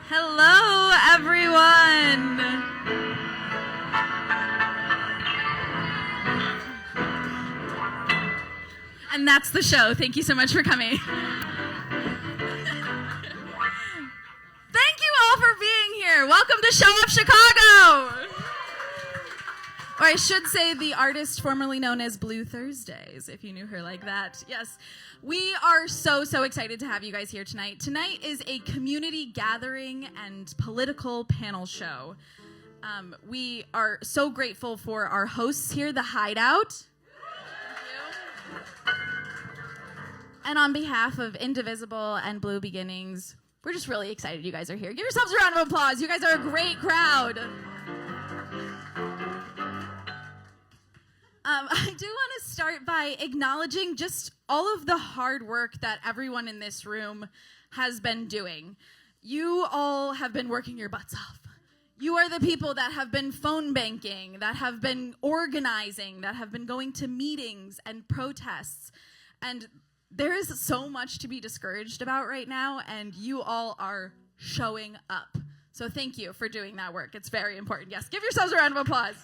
Hello, everyone. And that's the show. Thank you so much for coming. Thank you all for being here. Welcome to Show Up Chicago. Or I should say the artist formerly known as Blue Thursdays, if you knew her like that. Yes. We are so excited to have you guys here tonight. Tonight is a community gathering and political panel show. We are so grateful for our hosts here, The Hideout. Thank you. And on behalf of Indivisible and Blue Beginnings, we're just really excited you guys are here. Give yourselves a round of applause. You guys are a great crowd. I do want to start by acknowledging just all of the hard work that everyone in this room has been doing. You all have been working your butts off. You are the people that have been phone banking, that have been organizing, that have been going to meetings and protests. And there is so much to be discouraged about right now, and you all are showing up. So thank you for doing that work. It's very important. Yes, give yourselves a round of applause.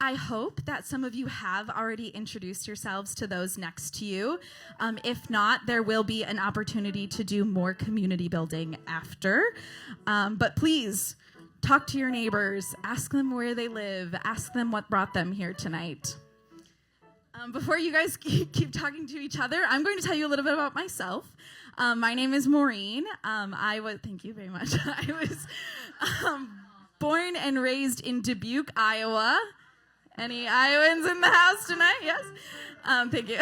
I hope that some of you have already introduced yourselves to those next to you. If not, there will be an opportunity to do more community building after. But please, talk to your neighbors. Ask them where they live. Ask them what brought them here tonight. Before you guys keep talking to each other, I'm going to tell you a little bit about myself. My name is Maureen. Thank you very much. I was born and raised in Dubuque, Iowa. Any Iowans in the house tonight? Yes? Thank you.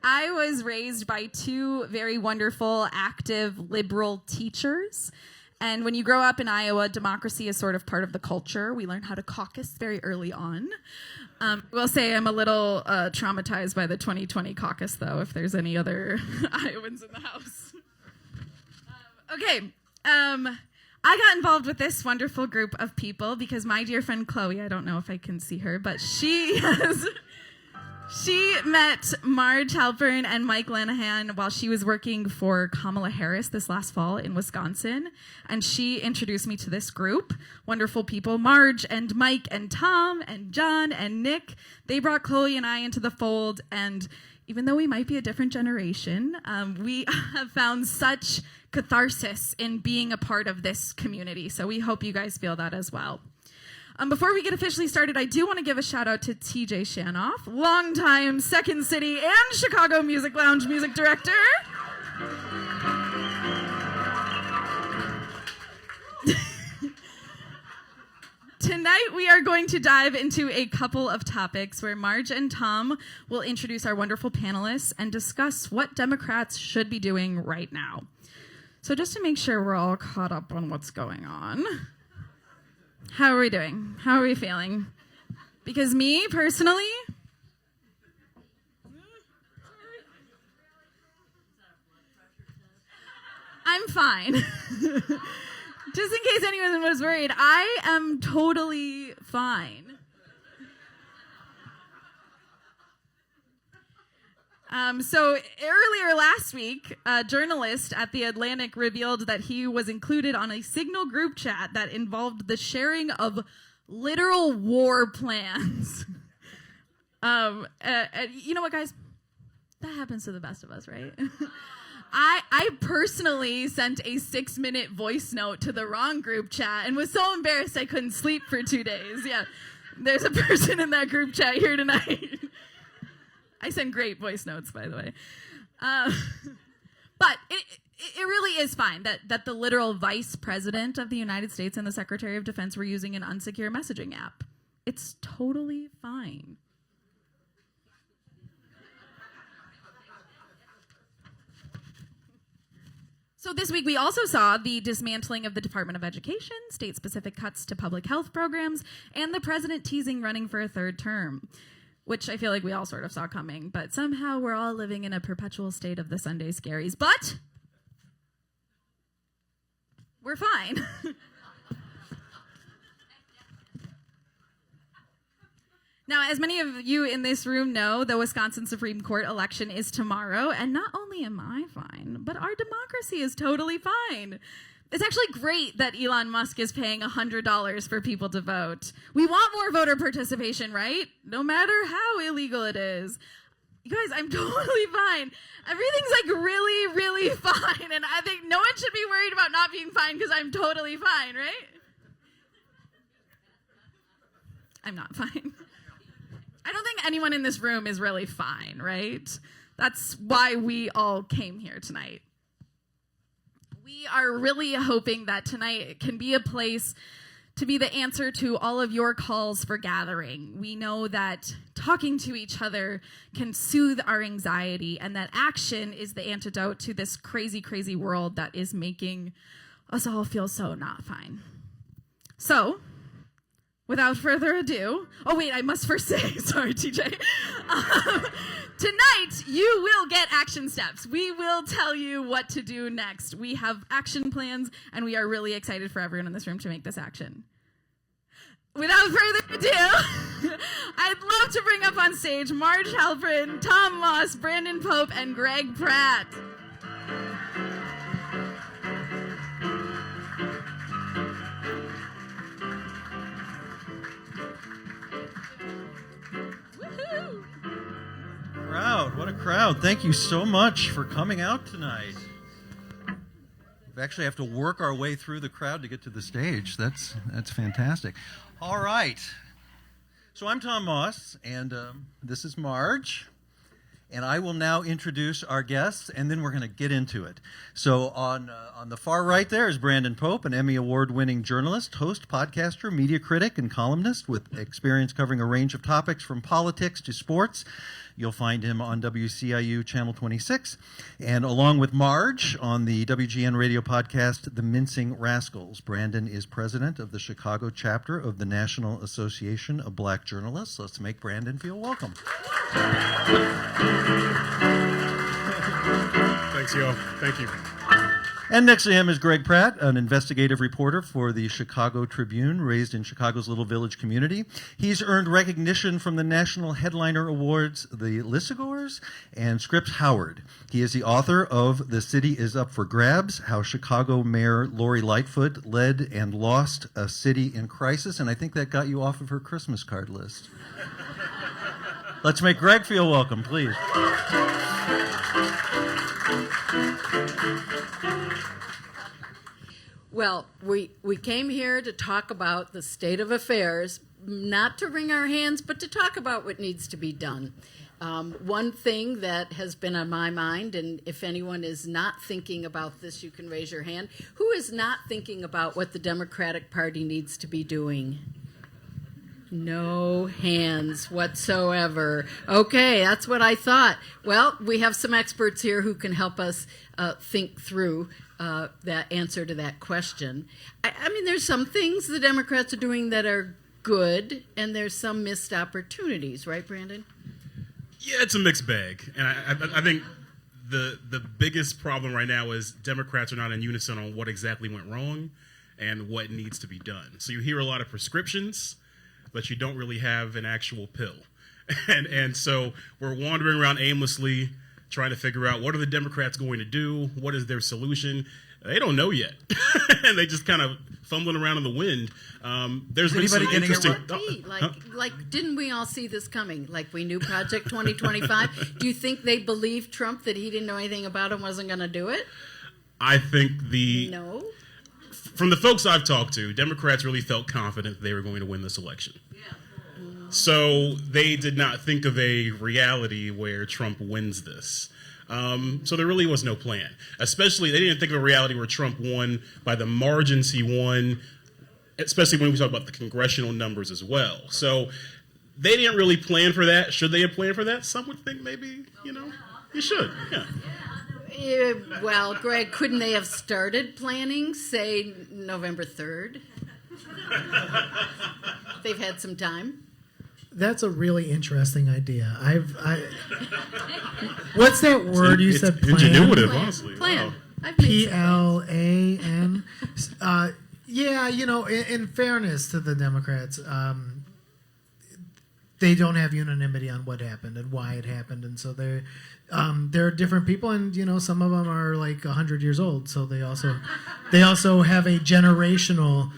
I was raised by two very wonderful, active, liberal teachers. And when you grow up in Iowa, democracy is sort of part of the culture. We learn how to caucus very early on. I will say I'm a little traumatized by the 2020 caucus, though, if there's any other Iowans in the house. I got involved with this wonderful group of people because my dear friend Chloe, I don't know if I can see her, but she met Marge Halpern and Mike Lanahan while she was working for Kamala Harris this last fall in Wisconsin. And she introduced me to this group, wonderful people, Marge and Mike and Tom and John and Nick. They brought Chloe and I into the fold. And even though we might be a different generation, we have found such catharsis in being a part of this community. So we hope you guys feel that as well. Before we get officially started, I do want to give a shout out to TJ Shanoff, longtime Second City and Chicago Music Lounge music director. Tonight, we are going to dive into a couple of topics where Marge and Tom will introduce our wonderful panelists and discuss what Democrats should be doing right now. So just to make sure we're all caught up on what's going on, how are we doing? How are we feeling? Because me, personally, I'm fine. Just in case anyone was worried, I am totally fine. So earlier last week, a journalist at The Atlantic revealed that he was included on a Signal group chat that involved the sharing of literal war plans. You know what, guys? That happens to the best of us, right? I personally sent a 6-minute voice note to the wrong group chat and was so embarrassed I couldn't sleep for 2 days. Yeah, there's a person in that group chat here tonight. I send great voice notes, by the way. But it really is fine that the literal vice president of the United States and the Secretary of Defense were using an unsecure messaging app. It's totally fine. So this week we also saw the dismantling of the Department of Education, state-specific cuts to public health programs, and the president teasing running for a third term, which I feel like we all sort of saw coming, but somehow we're all living in a perpetual state of the Sunday scaries. But we're fine. Now, as many of you in this room know, the Wisconsin Supreme Court election is tomorrow, and not only am I fine, but our democracy is totally fine. It's actually great that Elon Musk is paying $100 for people to vote. We want more voter participation, right? No matter how illegal it is. You guys, I'm totally fine. Everything's like really, really fine, and I think no one should be worried about not being fine because I'm totally fine, right? I'm not fine. I don't think anyone in this room is really fine, right? That's why we all came here tonight. We are really hoping that tonight can be a place to be the answer to all of your calls for gathering. We know that talking to each other can soothe our anxiety, and that action is the antidote to this crazy, crazy world that is making us all feel so not fine. So, without further ado, oh wait, I must first say, sorry, TJ. Tonight, you will get action steps. We will tell you what to do next. We have action plans, and we are really excited for everyone in this room to make this action. Without further ado, I'd love to bring up on stage Marge Halprin, Tom Moss, Brandon Pope, and Greg Pratt. What a crowd. Thank you so much for coming out tonight. We actually have to work our way through the crowd to get to the stage. That's fantastic. All right. So I'm Tom Moss, and this is Marge. And I will now introduce our guests, and then we're going to get into it. So on the far right there is Brandon Pope, an Emmy Award-winning journalist, host, podcaster, media critic, and columnist with experience covering a range of topics from politics to sports. You'll find him on WCIU Channel 26, and along with Marge on the WGN radio podcast, The Mincing Rascals. Brandon is president of the Chicago chapter of the National Association of Black Journalists. Let's make Brandon feel welcome. Thanks, yo. Thank you. And next to him is Greg Pratt, an investigative reporter for the Chicago Tribune, raised in Chicago's Little Village community. He's earned recognition from the National Headliner Awards, the Lissagors, and Scripps Howard. He is the author of The City is Up for Grabs, How Chicago Mayor Lori Lightfoot Led and Lost a City in Crisis, and I think that got you off of her Christmas card list. Let's make Greg feel welcome, please. Well, we came here to talk about the state of affairs, not to wring our hands, but to talk about what needs to be done. One thing that has been on my mind, and if anyone is not thinking about this, you can raise your hand. Who is not thinking about what the Democratic Party needs to be doing? No hands whatsoever. Okay, that's what I thought. Well, we have some experts here who can help us think through that answer to that question. I mean, there's some things the Democrats are doing that are good, and there's some missed opportunities, right, Brandon? Yeah, it's a mixed bag. And I think the biggest problem right now is Democrats are not in unison on what exactly went wrong and what needs to be done. So you hear a lot of prescriptions, but you don't really have an actual pill. And so we're wandering around aimlessly trying to figure out what are the Democrats going to do, what is their solution. They don't know yet. And they just kind of fumbling around in the wind. There's been some interesting... Didn't we all see this coming? Like we knew Project 2025? Do you think they believed Trump that he didn't know anything about it and wasn't going to do it? I think No? From the folks I've talked to, Democrats really felt confident they were going to win this election. So they did not think of a reality where Trump wins this. So there really was no plan. Especially, they didn't think of a reality where Trump won by the margins he won, especially when we talk about the congressional numbers as well. So they didn't really plan for that. Should they have planned for that? Some would think maybe, you should, yeah. Well, Greg, couldn't they have started planning, say, November 3rd? They've had some time. That's a really interesting idea. What's that word you said? Plan? Ingenuitive, honestly. Plan. Wow. PLAN. Yeah, in fairness to the Democrats, they don't have unanimity on what happened and why it happened, and so there are different people, and some of them are like 100 years old, so they also have a generational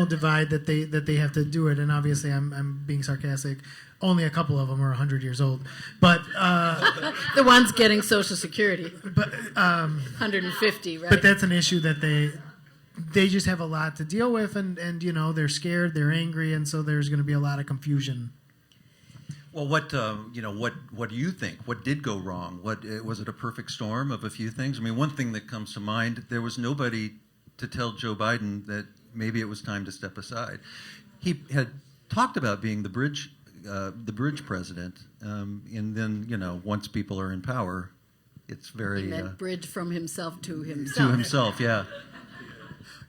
divide that they have to do it. And obviously, I'm being sarcastic. Only a couple of them are 100 years old, but The ones getting Social Security, but 150, right? but that's an issue that they just have a lot to deal with, and they're scared, they're angry, and so there's going to be a lot of confusion. Well, what do you think? What did go wrong? Was it a perfect storm of a few things? I mean, one thing that comes to mind: there was nobody to tell Joe Biden that maybe it was time to step aside. He had talked about being the bridge president, and then once people are in power, it's very He meant bridge from himself to himself. to himself. Yeah.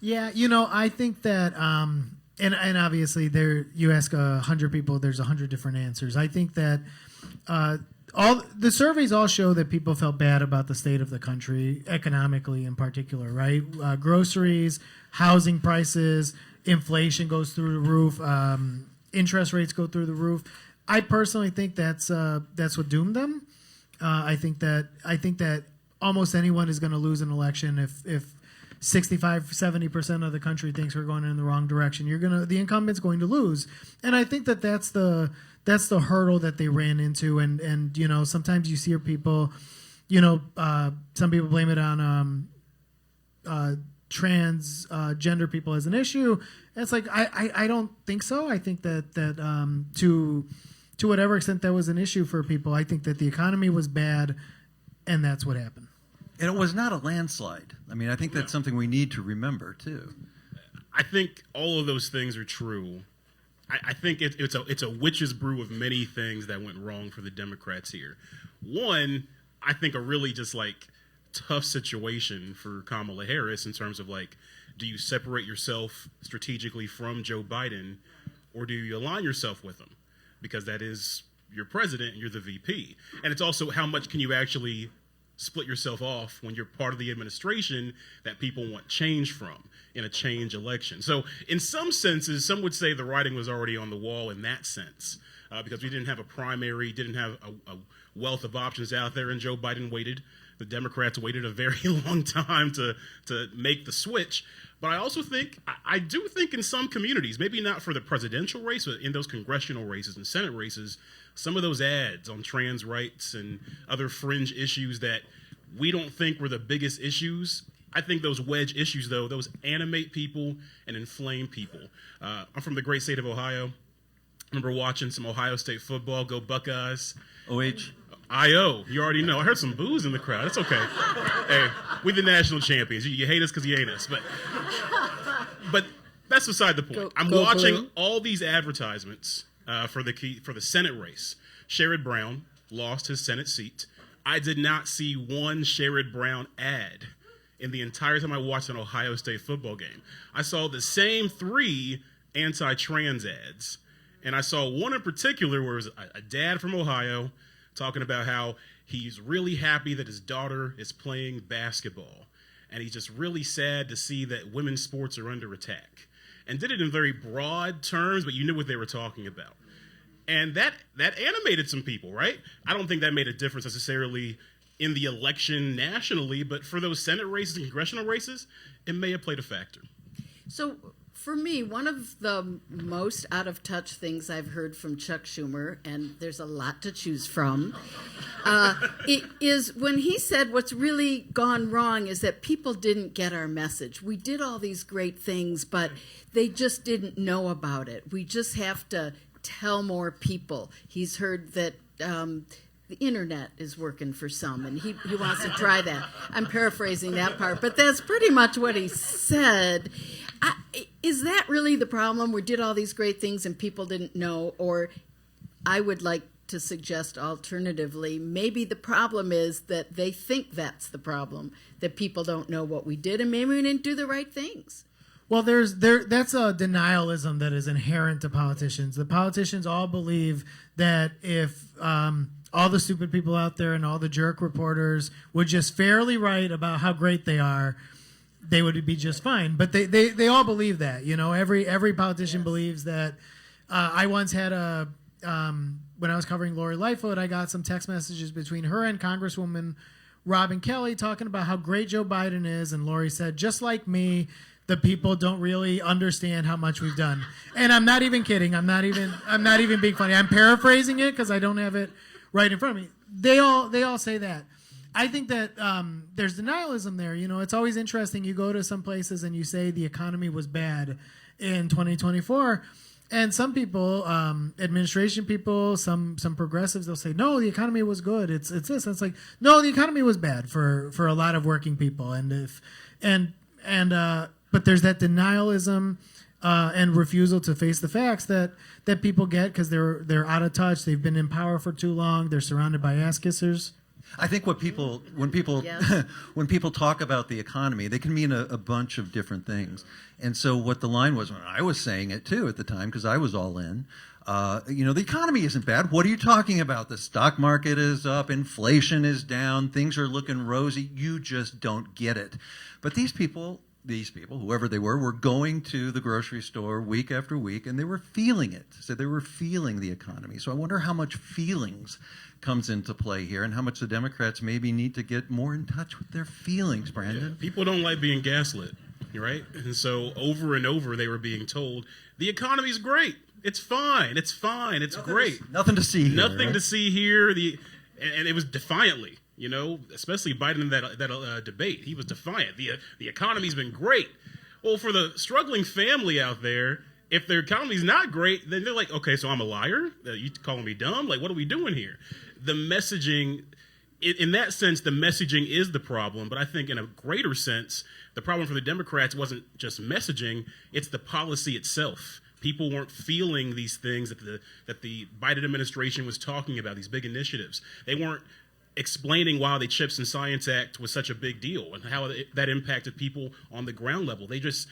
Yeah, I think that, and obviously you ask 100 people, there's 100 different answers. I think that all the surveys all show that people felt bad about the state of the country, economically in particular, right? Groceries, housing prices, inflation goes through the roof, interest rates go through the roof. I personally think that's what doomed them. I think that almost anyone is going to lose an election if 65-70% of the country thinks we're going in the wrong direction. The incumbent's going to lose, and I think that's the hurdle that they ran into. And sometimes you see people, some people blame it on transgender people as an issue. And it's like I don't think so. I think that to whatever extent that was an issue for people, I think that the economy was bad, and that's what happened. And it was not a landslide. I mean, I think that's something we need to remember, too. I think all of those things are true. I think it's a witch's brew of many things that went wrong for the Democrats here. One, I think a really just tough situation for Kamala Harris in terms of do you separate yourself strategically from Joe Biden, or do you align yourself with him? Because that is your president and you're the VP. And it's also how much can you actually split yourself off when you're part of the administration that people want change from in a change election. So in some senses, some would say the writing was already on the wall in that sense, because we didn't have a primary, didn't have a wealth of options out there, and Joe Biden waited. The Democrats waited a very long time to make the switch. But I also think, I do think in some communities, maybe not for the presidential race, but in those congressional races and Senate races, some of those ads on trans rights and other fringe issues that we don't think were the biggest issues, I think those wedge issues, though, those animate people and inflame people. I'm from the great state of Ohio. I remember watching some Ohio State football, go Buckeyes. OH. I.O. You already know. I heard some boos in the crowd. It's okay. Hey, we're the national champions. You hate us because you hate us. But that's beside the point. I'm watching Blue. all these advertisements for the Senate race. Sherrod Brown lost his Senate seat. I did not see one Sherrod Brown ad in the entire time I watched an Ohio State football game. I saw the same 3 anti-trans ads. And I saw one in particular where it was a dad from Ohio talking about how he's really happy that his daughter is playing basketball. And he's just really sad to see that women's sports are under attack. And did it in very broad terms, but you knew what they were talking about. And that animated some people, right? I don't think that made a difference necessarily in the election nationally, but for those Senate races and congressional races, it may have played a factor. So for me, one of the most out-of-touch things I've heard from Chuck Schumer, and there's a lot to choose from, it is when he said what's really gone wrong is that people didn't get our message. We did all these great things, but they just didn't know about it. We just have to tell more people. He's heard that the internet is working for some, and he wants to try that. I'm paraphrasing that part, but that's pretty much what he said. Is that really the problem? We did all these great things and people didn't know, or I would like to suggest alternatively, maybe the problem is that they think that's the problem, that people don't know what we did, and maybe we didn't do the right things. Well, that's a denialism that is inherent to politicians. The politicians all believe that if all the stupid people out there and all the jerk reporters would just fairly write about how great they are, they would be just fine. But they all believe that. Every politician believes that I once had when I was covering Lori Lightfoot, I got some text messages between her and Congresswoman Robin Kelly talking about how great Joe Biden is, and Lori said, just like me, the people don't really understand how much we've done. And I'm not even kidding. I'm not even being funny. I'm paraphrasing it because I don't have it right in front of me. They all say that. I think that there's denialism there. It's always interesting. You go to some places and you say the economy was bad in 2024, and some people, administration people, some progressives, they'll say, no, the economy was good. It's this. And it's like, no, the economy was bad for a lot of working people. But there's that denialism and refusal to face the facts that people get because they're out of touch. They've been in power for too long. They're surrounded by ass kissers. I think when people Yes. when people talk about the economy, they can mean a bunch of different things. And so what the line was when I was saying it too at the time, because I was all in. The economy isn't bad. What are you talking about? The stock market is up, inflation is down, things are looking rosy. You just don't get it. But these people, whoever they were going to the grocery store week after week, and they were feeling it. So they were feeling the economy. So I wonder how much feelings comes into play here and how much the Democrats maybe need to get more in touch with their feelings, Brandon. Yeah, people don't like being gaslit, right? And so over and over they were being told, the economy's great. It's fine. It's great. Nothing to see here. Nothing right? to see here. And it was defiantly, especially Biden in that debate. He was defiant. The economy's been great. Well, for the struggling family out there, if their economy's not great, then they're like, okay, so I'm a liar? You calling me dumb? Like, what are we doing here? The messaging, in that sense, the messaging is the problem. But I think in a greater sense, the problem for the Democrats wasn't just messaging, it's the policy itself. People weren't feeling these things that the Biden administration was talking about, these big initiatives. They weren't explaining why the Chips and Science Act was such a big deal and how that impacted people on the ground level. There's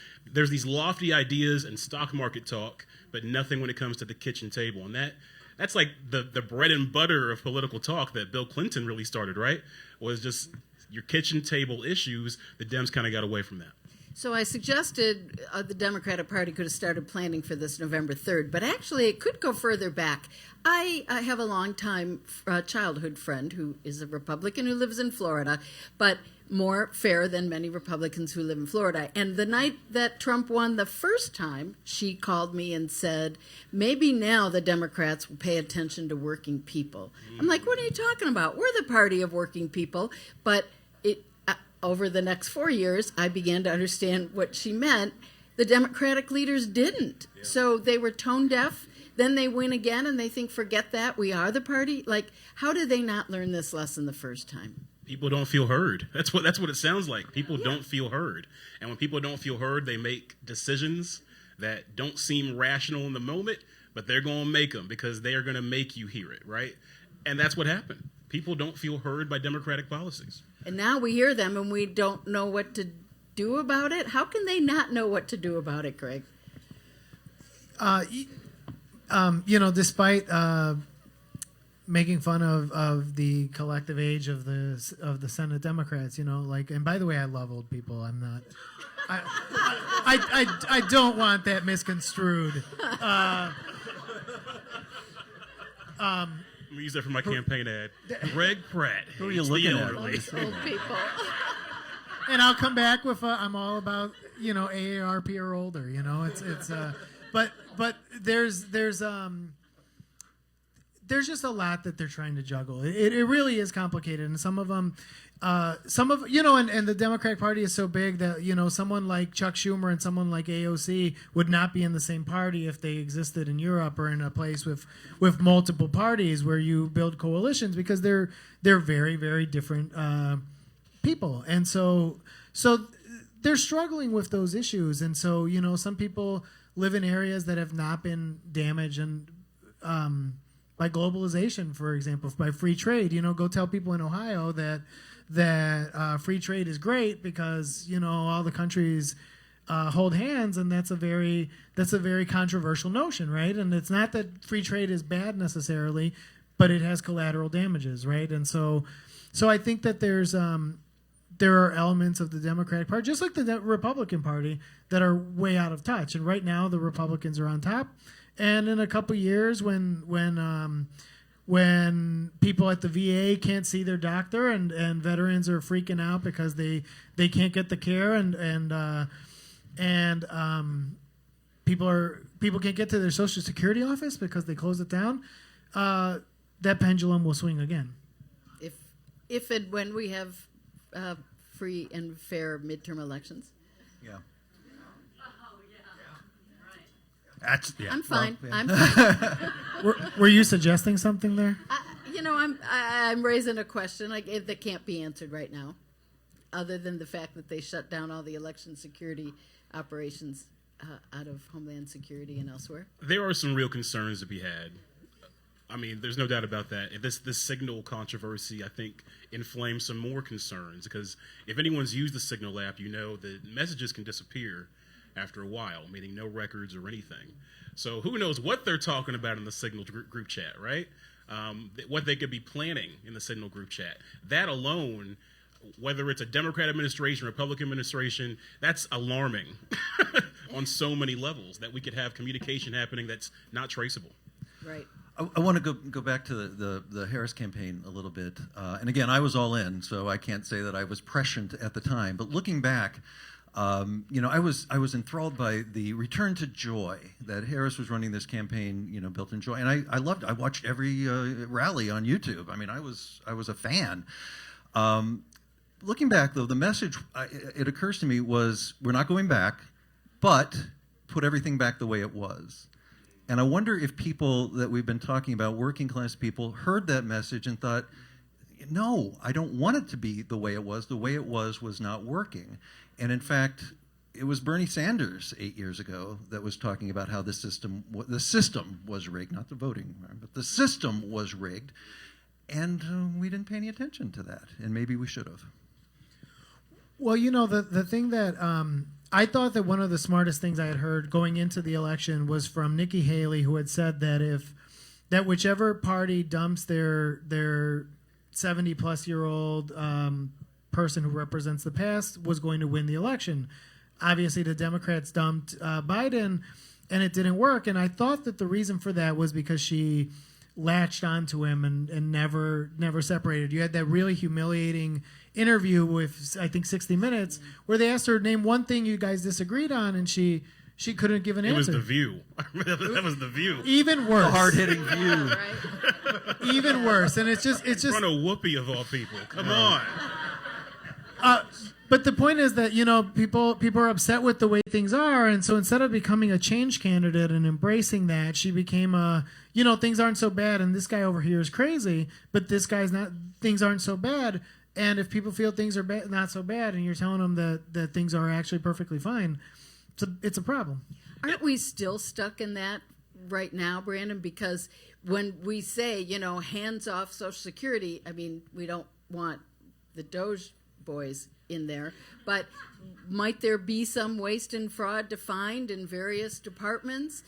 these lofty ideas and stock market talk, but nothing when it comes to the kitchen table. And that's like the bread and butter of political talk that Bill Clinton really started, right? Was just your kitchen table issues. The Dems kind of got away from that. So I suggested the Democratic Party could have started planning for this November 3rd, but actually it could go further back. I have a longtime childhood friend who is a Republican who lives in Florida, but more fair than many Republicans who live in Florida. And the night that Trump won the first time, she called me and said, maybe now the Democrats will pay attention to working people. I'm like, what are you talking about? We're the party of working people, but over the next 4 years, I began to understand what she meant. The Democratic leaders didn't. Yeah. So they were tone deaf. Then they win again and they think, forget that, we are the party. Like, how did they not learn this lesson the first time? People don't feel heard. That's what it sounds like. People don't feel heard. And when people don't feel heard, they make decisions that don't seem rational in the moment, but they're going to make them because they are going to make you hear it, right? And that's what happened. People don't feel heard by Democratic policies. And now we hear them and we don't know what to do about it. How can they not know what to do about it, Greg? Despite making fun of the collective age of the Senate Democrats, and by the way, I love old people. I'm not. I don't want that misconstrued. I'm going to use that for my campaign ad. Greg Pratt. Who are you looking at? Old people. And I'll come back with I'm all about AARP or older. But there's just a lot that they're trying to juggle. It really is complicated, and some of them, and the Democratic Party is so big that someone like Chuck Schumer and someone like AOC would not be in the same party if they existed in Europe or in a place with multiple parties where you build coalitions, because they're very, very different people, and so they're struggling with those issues, and so some people live in areas that have not been damaged and by globalization, for example, by free trade. Go tell people in Ohio that free trade is great because all the countries hold hands, and that's a very controversial notion, right? And it's not that free trade is bad necessarily, but it has collateral damages, right? And so I think that there are elements of the Democratic Party, just like the Republican Party, that are way out of touch. And right now, the Republicans are on top, And in a couple years, when people at the VA can't see their doctor and veterans are freaking out because they can't get the care and people can't get to their Social Security office because they closed it down, that pendulum will swing again. If and when we have free and fair midterm elections. Yeah. I'm fine. Well, yeah. I'm fine. Were you suggesting something there? I'm raising a question that can't be answered right now, other than the fact that they shut down all the election security operations out of Homeland Security and elsewhere. There are some real concerns to be had. I mean, there's no doubt about that. If this signal controversy, I think, inflames some more concerns, because if anyone's used the Signal app, you know the messages can disappear after a while, meaning no records or anything. So who knows what they're talking about in the Signal group chat, right? What they could be planning in the Signal group chat. That alone, whether it's a Democrat administration, Republican administration, that's alarming on so many levels, that we could have communication happening that's not traceable. Right. I want to go back to the Harris campaign a little bit. And again, I was all in, so I can't say that I was prescient at the time. But looking back, I was enthralled by the return to joy that Harris was running this campaign, built in joy. And I loved it. I watched every rally on YouTube. I mean, I was a fan. Looking back, though, the message, it occurs to me, was we're not going back, but put everything back the way it was. And I wonder if people that we've been talking about, working class people, heard that message and thought, no, I don't want it to be the way it was. The way it was not working. And in fact, it was Bernie Sanders 8 years ago that was talking about how the system was rigged, not the voting, but the system was rigged. And we didn't pay any attention to that. And maybe we should have. Well, the thing that I thought that one of the smartest things I had heard going into the election was from Nikki Haley, who had said that whichever party dumps their 70-plus-year-old person who represents the past was going to win the election. Obviously, the Democrats dumped Biden, and it didn't work. And I thought that the reason for that was because she latched onto him and never separated. You had that really humiliating interview with, I think, 60 Minutes, where they asked her to name one thing you guys disagreed on, and she couldn't give an answer. It was The View. That was The View. Even worse. A hard-hitting view. Right. Even worse. And it's just In front of Whoopi, of all people. Come on. But the point is that, people are upset with the way things are, and so instead of becoming a change candidate and embracing that, she became things aren't so bad, and this guy over here is crazy, but this guy's not, things aren't so bad. And if people feel things are not so bad, and you're telling them that things are actually perfectly fine, it's a problem. Aren't we still stuck in that right now, Brandon? Because when we say, hands off Social Security, I mean, we don't want the Doge boys in there, but might there be some waste and fraud to find in various departments?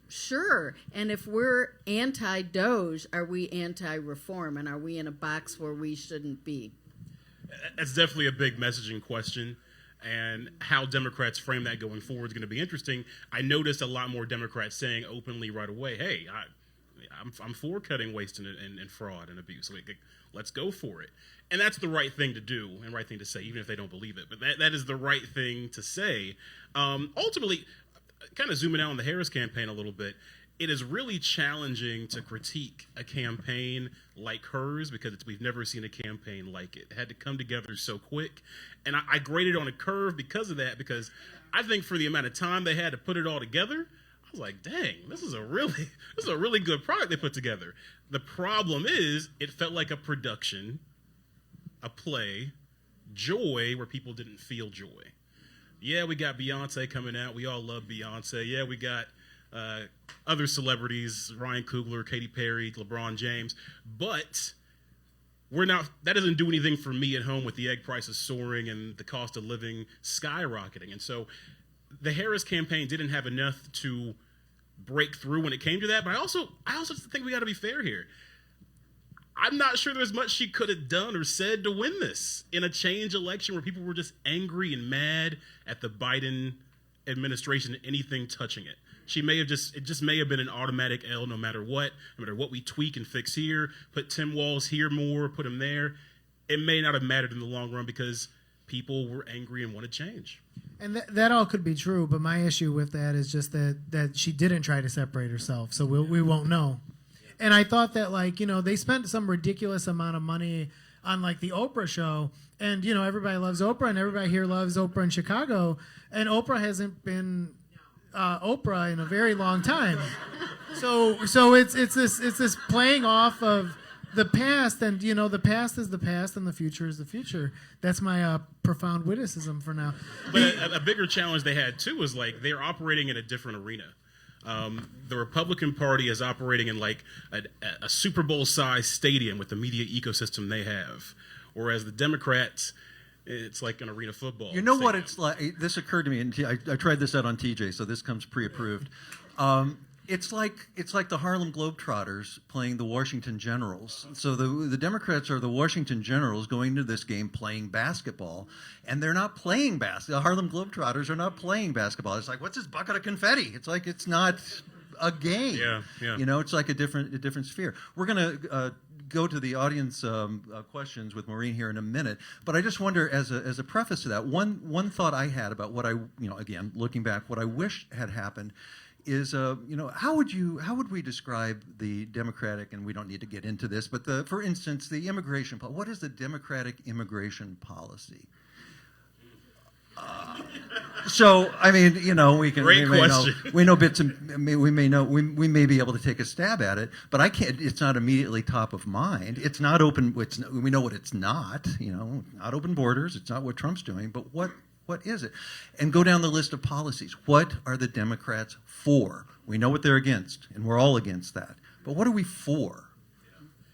Sure. And if we're anti-Doge, are we anti-reform? And are we in a box where we shouldn't be? That's definitely a big messaging question, and how Democrats frame that going forward is going to be interesting. I noticed a lot more Democrats saying openly right away, hey, I'm for cutting waste and fraud and abuse. Let's go for it. And that's the right thing to do and right thing to say, even if they don't believe it. But that is the right thing to say. Ultimately, kind of zooming out on the Harris campaign a little bit, it is really challenging to critique a campaign like hers, because we've never seen a campaign like it. It had to come together so quick. And I graded on a curve because of that, because I think for the amount of time they had to put it all together, I was like, dang, this is a really good product they put together. The problem is it felt like a production, a play, joy where people didn't feel joy. Yeah, we got Beyonce coming out. We all love Beyonce. Yeah, we got other celebrities, Ryan Coogler, Katy Perry, LeBron James, but that doesn't do anything for me at home with the egg prices soaring and the cost of living skyrocketing. And so the Harris campaign didn't have enough to break through when it came to that, but I also think we got to be fair here. I'm not sure there's much she could have done or said to win this in a change election where people were just angry and mad at the Biden administration and anything touching it. It just may have been an automatic L no matter what we tweak and fix here, put Tim Walz here more, put him there. It may not have mattered in the long run because people were angry and wanted change. And that all could be true, but my issue with that is just that she didn't try to separate herself, so we won't know. And I thought that, like, they spent some ridiculous amount of money on, like, the Oprah show, and, everybody loves Oprah, and everybody here loves Oprah in Chicago, and Oprah hasn't been Oprah in a very long time. So it's this playing off of the past, and the past is the past, and the future is the future. That's my profound witticism for now. But a bigger challenge they had too was like they're operating in a different arena. The Republican Party is operating in like a Super Bowl-sized stadium with the media ecosystem they have, whereas the Democrats, it's like an arena football. You know stadium. what it's like? This occurred to me, and I tried this out on TJ, so this comes pre-approved. It's like the Harlem Globetrotters playing the Washington Generals. So the Democrats are the Washington Generals going to this game playing basketball, and they're not playing basketball. The Harlem Globetrotters are not playing basketball. It's like, what's this bucket of confetti? It's like it's not a game. Yeah. It's like a different sphere. We're gonna go to the audience questions with Maureen here in a minute, but I just wonder, as a preface to that, one thought I had about what again looking back, what I wish had happened is how would we describe the Democratic, and we don't need to get into this, but for instance the immigration policy. What is the Democratic immigration policy? So I mean, we can. Great question. We know bits, and we may be able to take a stab at it, but I can't. It's not immediately top of mind. It's not open. We know what it's not. Not open borders. It's not what Trump's doing. But what is it? And go down the list of policies. What are the Democrats for? We know what they're against, and we're all against that. But what are we for?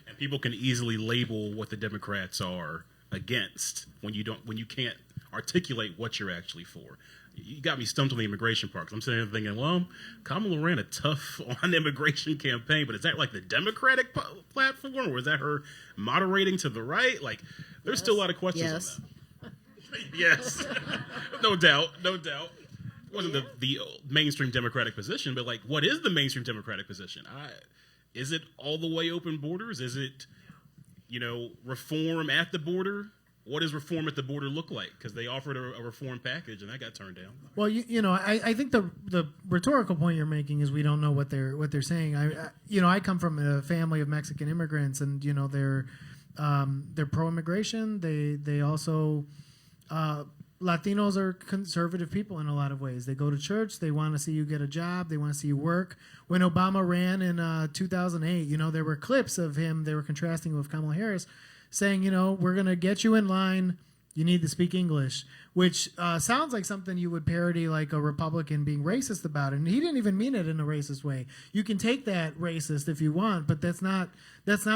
And people can easily label what the Democrats are against when you can't articulate what you're actually for. You got me stumped on the immigration part, because I'm sitting there thinking, well, Kamala ran a tough on immigration campaign, but is that like the Democratic platform, or is that her moderating to the right? Like, there's still a lot of questions on that. Yes, no doubt. It wasn't the mainstream Democratic position, but like, what is the mainstream Democratic position? Is it all the way open borders? Is it, reform at the border? What does reform at the border look like? Because they offered a reform package, and that got turned down. Well, I think the rhetorical point you're making is we don't know what they're saying. I come from a family of Mexican immigrants, and they're pro-immigration. They also Latinos are conservative people in a lot of ways. They go to church. They want to see you get a job. They want to see you work. When Obama ran in 2008, there were clips of him. They were contrasting with Kamala Harris, saying, we're going to get you in line. You need to speak English, which sounds like something you would parody, like a Republican being racist about it. And he didn't even mean it in a racist way. You can take that racist if you want, but that's not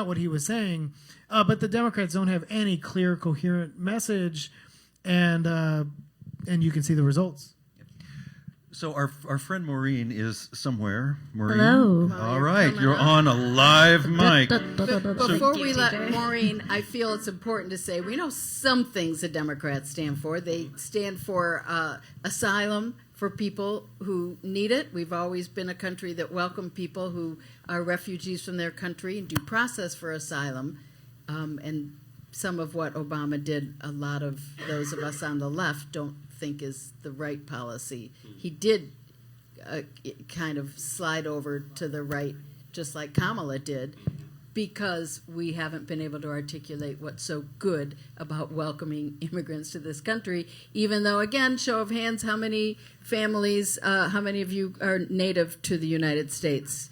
what he was saying. But the Democrats don't have any clear, coherent message, and you can see the results. So our friend Maureen is somewhere. Maureen? Hello. All right, you're on a live mic. Before we let Maureen, I feel it's important to say we know some things the Democrats stand for. They stand for asylum for people who need it. We've always been a country that welcomed people who are refugees from their country, and due process for asylum. And some of what Obama did, a lot of those of us on the left don't think is the right policy. He did kind of slide over to the right, just like Kamala did, because we haven't been able to articulate what's so good about welcoming immigrants to this country, even though, again, show of hands, how many families, how many of you are native to the United States?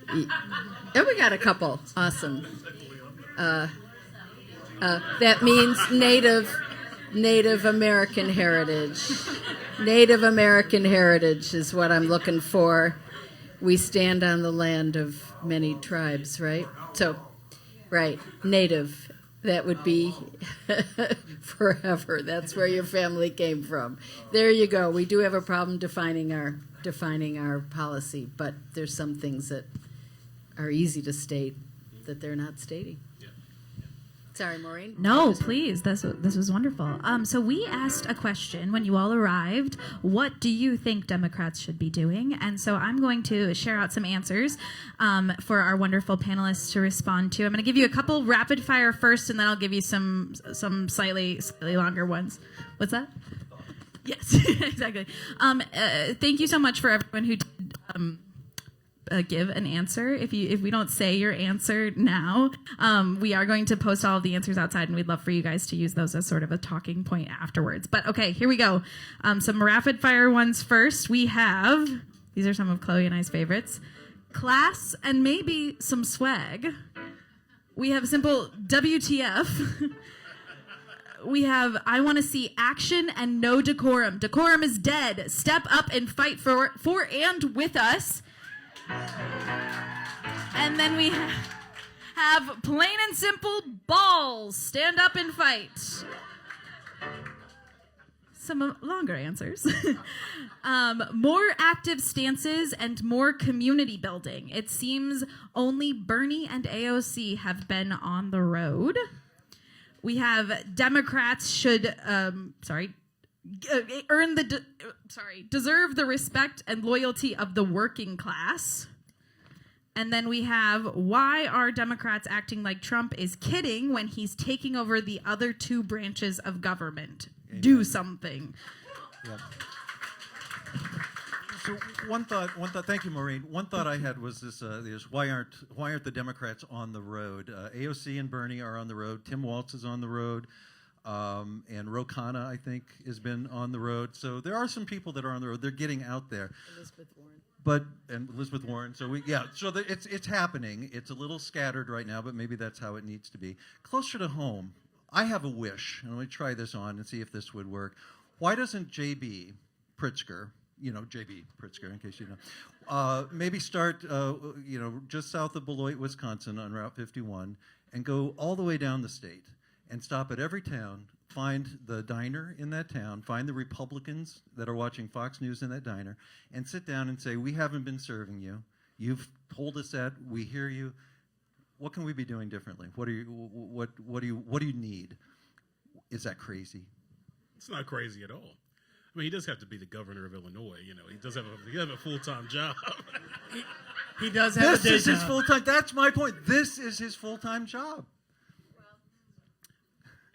Oh, we got a couple. Awesome. That means Native American heritage. Native American heritage is what I'm looking for. We stand on the land of many tribes, right? So, right, Native. That would be forever. That's where your family came from. There you go. We do have a problem defining our policy, but there's some things that are easy to state that they're not stating. Sorry, Maureen. No, please. This was wonderful. So we asked a question when you all arrived. What do you think Democrats should be doing? And so I'm going to share out some answers for our wonderful panelists to respond to. I'm going to give you a couple rapid fire first, and then I'll give you some slightly longer ones. What's that? Yes, exactly. Thank you so much for everyone who did give an answer. If we don't say your answer now, we are going to post all of the answers outside, and we'd love for you guys to use those as sort of a talking point afterwards. But okay, here we go. Some rapid fire ones first. We have, these are some of Chloe and I's favorites. Class and maybe some swag. We have simple WTF. We have I want to see action and no decorum. Decorum is dead. Step up and fight for and with us. And then we have plain and simple balls. Stand up and fight. Some longer answers. More active stances and more community building. It seems only Bernie and AOC have been on the road. We have Democrats should, deserve the respect and loyalty of the working class. And then we have, why are Democrats acting like Trump is kidding when he's taking over the other two branches of government? Amen. Do something. Yep. So one thought. Thank you, Maureen. One thought I had was this: why aren't the Democrats on the road? AOC and Bernie are on the road. Tim Walz is on the road, and Ro Khanna, I think, has been on the road. So there are some people that are on the road. They're getting out there. Elizabeth Warren. And Elizabeth Warren. So it's happening. It's a little scattered right now, but maybe that's how it needs to be. Closer to home, I have a wish, and let me try this on and see if this would work. Why doesn't J.B. Pritzker? J.B. Pritzker, in case you know. Maybe start, just south of Beloit, Wisconsin on Route 51 and go all the way down the state and stop at every town, find the diner in that town, find the Republicans that are watching Fox News in that diner, and sit down and say, we haven't been serving you. You've told us that. We hear you. What can we be doing differently? What do you need? Is that crazy? It's not crazy at all. I mean, he does have to be the governor of Illinois. He does have a full-time job. He does have a day job. This is his full-time. That's my point. This is his full-time job.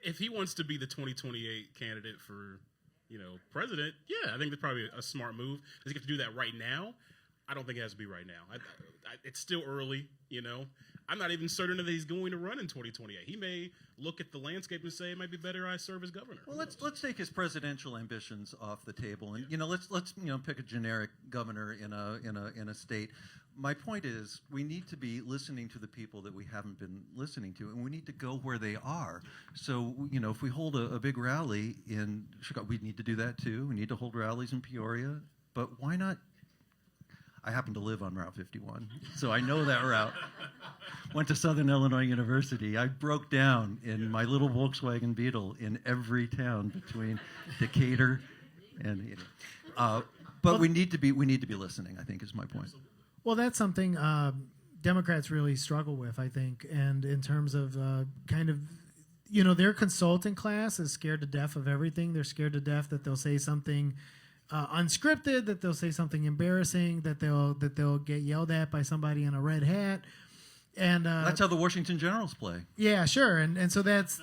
If he wants to be the 2028 candidate for, president, yeah, I think that's probably a smart move. Does he get to do that right now? I don't think it has to be right now. It's still early, I'm not even certain that he's going to run in 2028. He may look at the landscape and say it might be better I serve as governor. Well, let's take his presidential ambitions off the table, and let's pick a generic governor in a state. My point is, we need to be listening to the people that we haven't been listening to, and we need to go where they are. So, if we hold a big rally in Chicago, we need to do that too. We need to hold rallies in Peoria, but why not? I happen to live on Route 51, so I know that route. Went to Southern Illinois University. I broke down in my little Volkswagen Beetle in every town between Decatur and. But we need to be listening, I think, is my point. Well, that's something Democrats really struggle with, I think, and in terms of their consultant class is scared to death of everything. They're scared to death that they'll say something unscripted, that they'll say something embarrassing, that they'll get yelled at by somebody in a red hat, and that's how the Washington Generals play. Yeah, sure, and so that's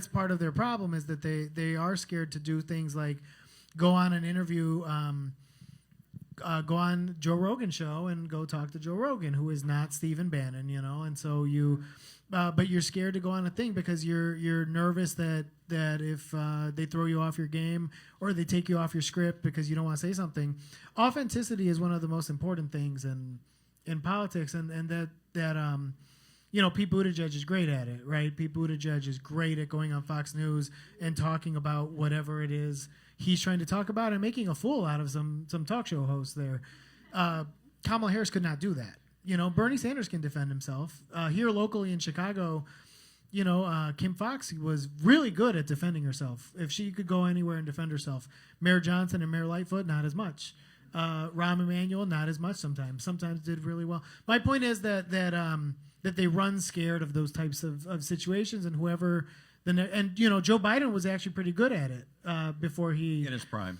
part of their problem is that they are scared to do things like go on an interview, go on Joe Rogan's show and go talk to Joe Rogan, who is not Stephen Bannon, and so you. But you're scared to go on a thing because you're nervous that if they throw you off your game or they take you off your script because you don't want to say something. Authenticity is one of the most important things in politics, and that Pete Buttigieg is great at it, right? Pete Buttigieg is great at going on Fox News and talking about whatever it is he's trying to talk about and making a fool out of some talk show hosts there. Kamala Harris could not do that. Bernie Sanders can defend himself. Here locally in Chicago, Kim Foxx was really good at defending herself. If she could go anywhere and defend herself. Mayor Johnson and Mayor Lightfoot, not as much. Rahm Emanuel, not as much sometimes. Sometimes did really well. My point is that they run scared of those types of situations, and whoever Joe Biden was actually pretty good at it before he in his prime.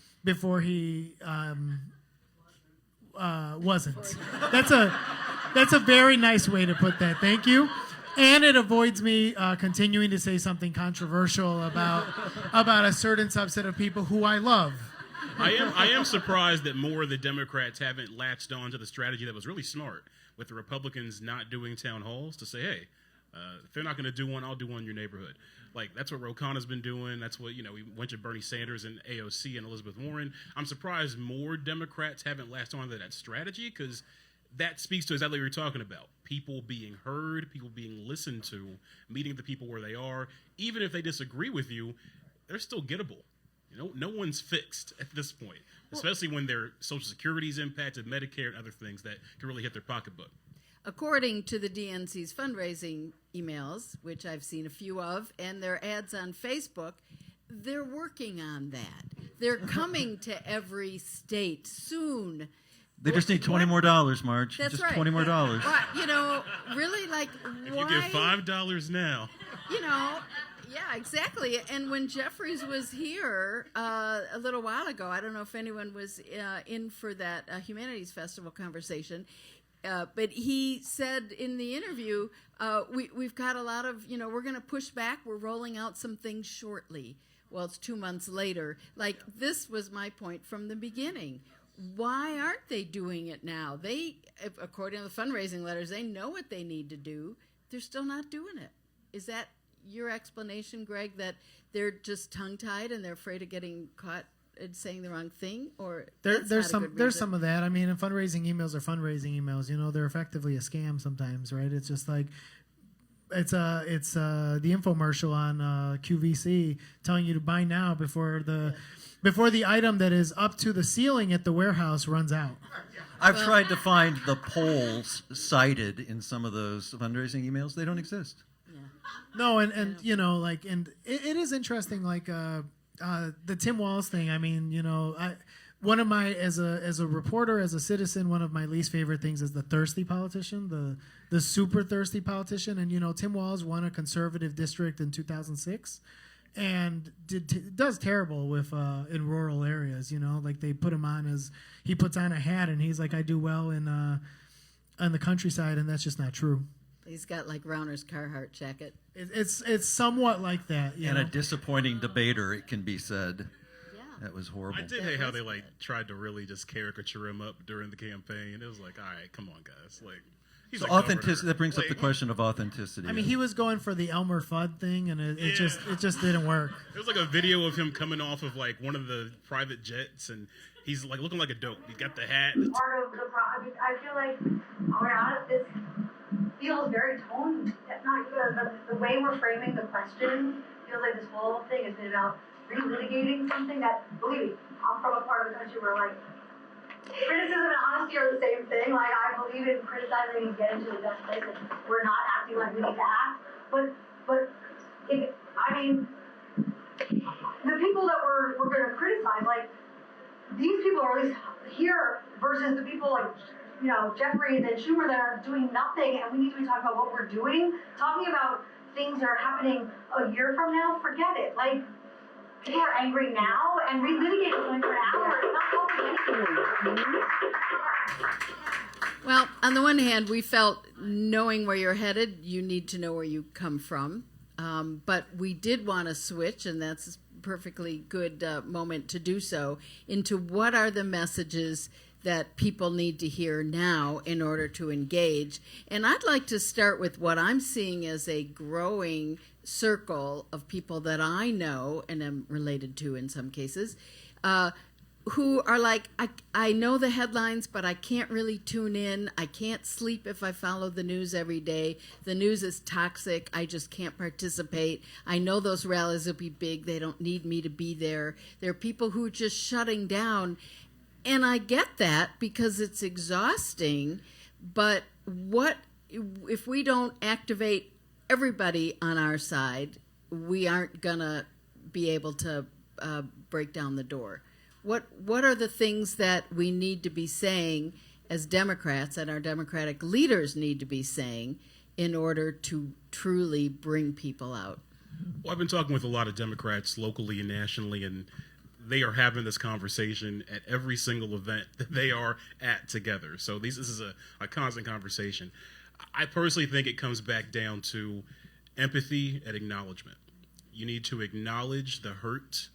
Wasn't. That's a very nice way to put that. Thank you. And it avoids me continuing to say something controversial about a certain subset of people who I love. I am surprised that more of the Democrats haven't latched on to the strategy that was really smart with the Republicans not doing town halls to say, hey, if they're not going to do one, I'll do one in your neighborhood. Like, that's what Ro Khanna's been doing. That's what, we went to Bernie Sanders and AOC and Elizabeth Warren. I'm surprised more Democrats haven't latched on to that strategy, because that speaks to exactly what you're talking about. People being heard, people being listened to, meeting the people where they are. Even if they disagree with you, they're still gettable. No one's fixed at this point, especially when their Social Security's impacted, Medicare, and other things that can really hit their pocketbook. According to the DNC's fundraising emails, which I've seen a few of, and their ads on Facebook, they're working on that. They're coming to every state soon. They just need $20 more, Marge. That's just right. $20 more. Really, like, If why? you give $5 now. Yeah, exactly. And when Jeffries was here a little while ago, I don't know if anyone was in for that Humanities Festival conversation, but he said in the interview, we've got a lot of, we're going to push back. We're rolling out some things shortly. Well, it's 2 months later. Like, this was my point from the beginning. Why aren't they doing it now? According to the fundraising letters, they know what they need to do. They're still not doing it. Is that your explanation, Greg, that they're just tongue-tied and they're afraid of getting caught and saying the wrong thing? Or there's some of that. I mean, and fundraising emails are fundraising emails. They're effectively a scam sometimes, right? It's just like it's the infomercial on QVC telling you to buy now before the item that is up to the ceiling at the warehouse runs out. I've tried to find the polls cited in some of those fundraising emails. They don't exist. No, and it is interesting, like the Tim Walz thing. I mean, one of my as a reporter, as a citizen, one of my least favorite things is the thirsty politician, the super thirsty politician. And Tim Walz won a conservative district in 2006, and does terrible with in rural areas. Like they put him on he puts on a hat and he's like, I do well in on the countryside, and that's just not true. He's got like Rauner's Carhartt jacket. It's somewhat like that. And a disappointing debater, it can be said. Yeah. That was horrible. I did hate how they tried to really just caricature him up during the campaign. It was like, all right, come on, guys. Like, he's authenticity. That brings up the question of authenticity. I mean, he was going for the Elmer Fudd thing, and it just didn't work. It was like a video of him coming off of like one of the private jets, and he's like looking like a dope. He got the hat. Part of the problem. I feel like, I'll be honest, this feels very tone. Not the way we're framing the question feels like this whole thing has been about relitigating something that, believe me, I'm from a part of the country where like criticism and honesty are the same thing. Like, I believe in criticizing and getting to the best place, and we're not acting like we need to act. But the people that we're going to criticize, like, these people are at least here versus the people like, Jeffries and Schumer that are doing nothing, and we need to be talking about what we're doing. Talking about things that are happening a year from now, forget it. Like, people are angry now, and relitigate is only for an hour. It's not helping anything. Well, on the one hand, we felt knowing where you're headed, you need to know where you come from. But we did want to switch, and that's a perfectly good moment to do so, into what are the messages that people need to hear now in order to engage. And I'd like to start with what I'm seeing as a growing circle of people that I know and am related to in some cases, who are like, I know the headlines, but I can't really tune in. I can't sleep if I follow the news every day. The news is toxic. I just can't participate. I know those rallies will be big. They don't need me to be there. There are people who are just shutting down. And I get that because it's exhausting, but what if we don't activate everybody on our side? We aren't going to be able to break down the door. What are the things that we need to be saying as Democrats and our Democratic leaders need to be saying in order to truly bring people out? Well, I've been talking with a lot of Democrats locally and nationally, and they are having this conversation at every single event that they are at together. So this is a constant conversation. I personally think it comes back down to empathy and acknowledgement. You need to acknowledge the hurt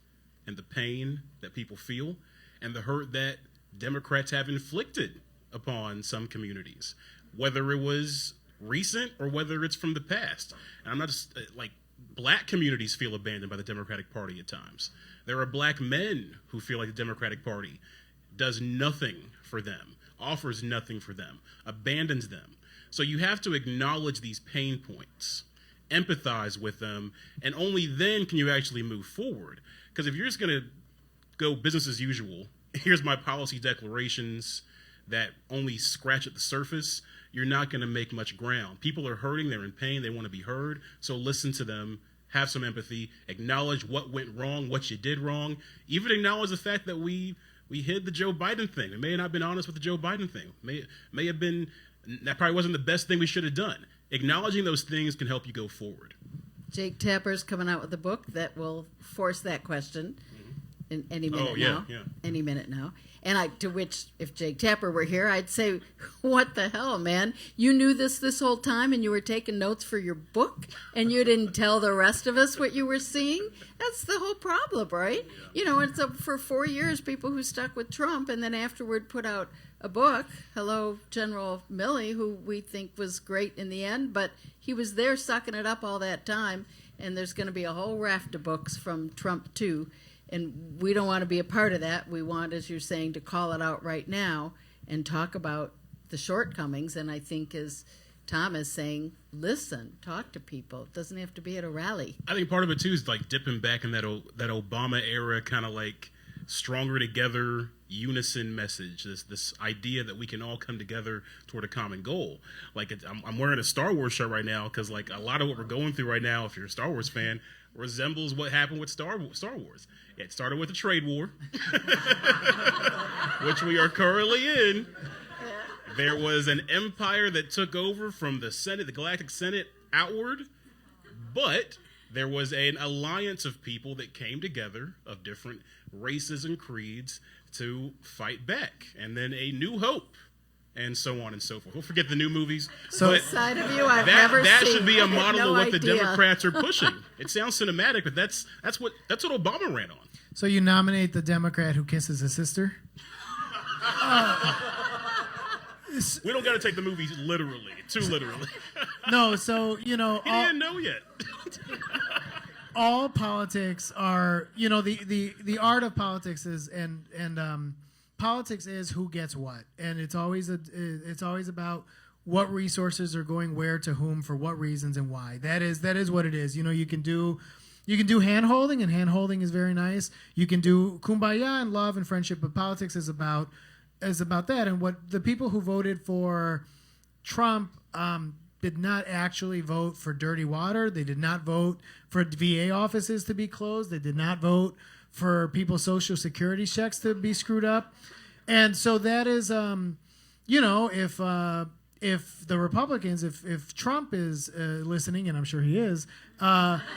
and the pain that people feel and the hurt that Democrats have inflicted upon some communities, whether it was recent or whether it's from the past. And I'm not just like, black communities feel abandoned by the Democratic Party at times. There are black men who feel like the Democratic Party does nothing for them, offers nothing for them, abandons them. So you have to acknowledge these pain points, empathize with them, and only then can you actually move forward. Because if you're just going to go business as usual, here's my policy declarations that only scratch at the surface, you're not going to make much ground. People are hurting, they're in pain, they want to be heard, so listen to them, have some empathy, acknowledge what went wrong, what you did wrong, even acknowledge the fact that we hid the Joe Biden thing. We may not have been honest with the Joe Biden thing. May have been, that probably wasn't the best thing we should have done. Acknowledging those things can help you go forward. Jake Tapper's coming out with a book that will force that question in any minute now. Yeah. Any minute now. And to which, if Jake Tapper were here, I'd say, what the hell, man? You knew this whole time and you were taking notes for your book and you didn't tell the rest of us what you were seeing? That's the whole problem, right? You know, it's for 4 years, people who stuck with Trump and then afterward put out a book, Hello, General Milley, who we think was great in the end, but he was there sucking it up all that time, and there's going to be a whole raft of books from Trump, too. And we don't want to be a part of that. We want, as you're saying, to call it out right now and talk about the shortcomings. And I think, as Tom is saying, listen, talk to people. It doesn't have to be at a rally. I think part of it, too, is like dipping back in that Obama era kind of like stronger together unison message, this idea that we can all come together toward a common goal. Like I'm wearing a Star Wars shirt right now because like a lot of what we're going through right now, if you're a Star Wars fan, resembles what happened with Star Wars. It started with a trade war, which we are currently in. There was an empire that took over from the Senate, the Galactic Senate, outward, but there was an alliance of people that came together of different races and creeds to fight back, and then a new hope, and so on and so forth. We'll forget the new movies. So but side of you I've never that seen. should be a model No of what the idea. Democrats are pushing. It sounds cinematic, but that's what Obama ran on. So you nominate the Democrat who kisses his sister? We don't got to take the movies too literally. No, so, you know, He didn't know yet. all politics are, you know, the art of politics is, and politics is who gets what. And it's always about what resources are going where to whom for what reasons and why. That is what it is. You know, you can do hand holding, and hand holding is very nice. You can do kumbaya and love and friendship, but politics is about that. And what the people who voted for Trump did not actually vote for dirty water. They did not vote for VA offices to be closed. They did not vote for people's Social Security checks to be screwed up. And so that is, you know, if the Republicans, if Trump is listening, and I'm sure he is, that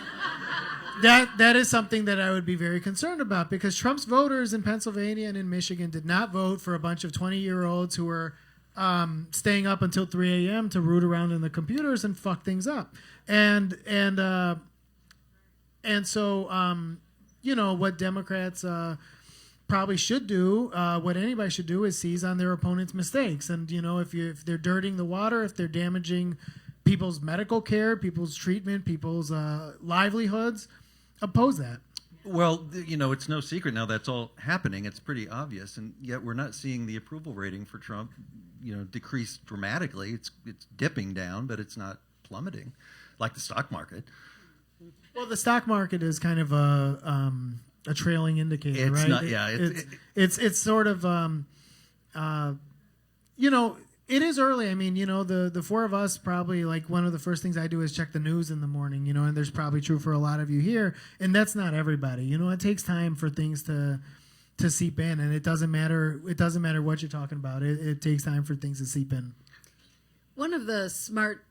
is something that I would be very concerned about, because Trump's voters in Pennsylvania and in Michigan did not vote for a bunch of 20-year-olds who were staying up until 3 a.m. to root around in the computers and fuck things up. And so, you know, what Democrats probably should do, what anybody should do, is seize on their opponent's mistakes. And, you know, if they're dirtying the water, if they're damaging people's medical care, people's treatment, people's livelihoods, oppose that. Well, you know, it's no secret now that's all happening. It's pretty obvious, and yet we're not seeing the approval rating for Trump, you know, decrease dramatically. It's dipping down, but it's not plummeting like the stock market. Well, the stock market is kind of a trailing indicator, It's right? not, yeah. It's sort of, you know, it is early. I mean, you know, the four of us probably, like, one of the first things I do is check the news in the morning, you know, and there's probably true for a lot of you here, and that's not everybody. You know, it takes time for things to seep in, and it doesn't matter what you're talking about. It takes time for things to seep in. One of the smart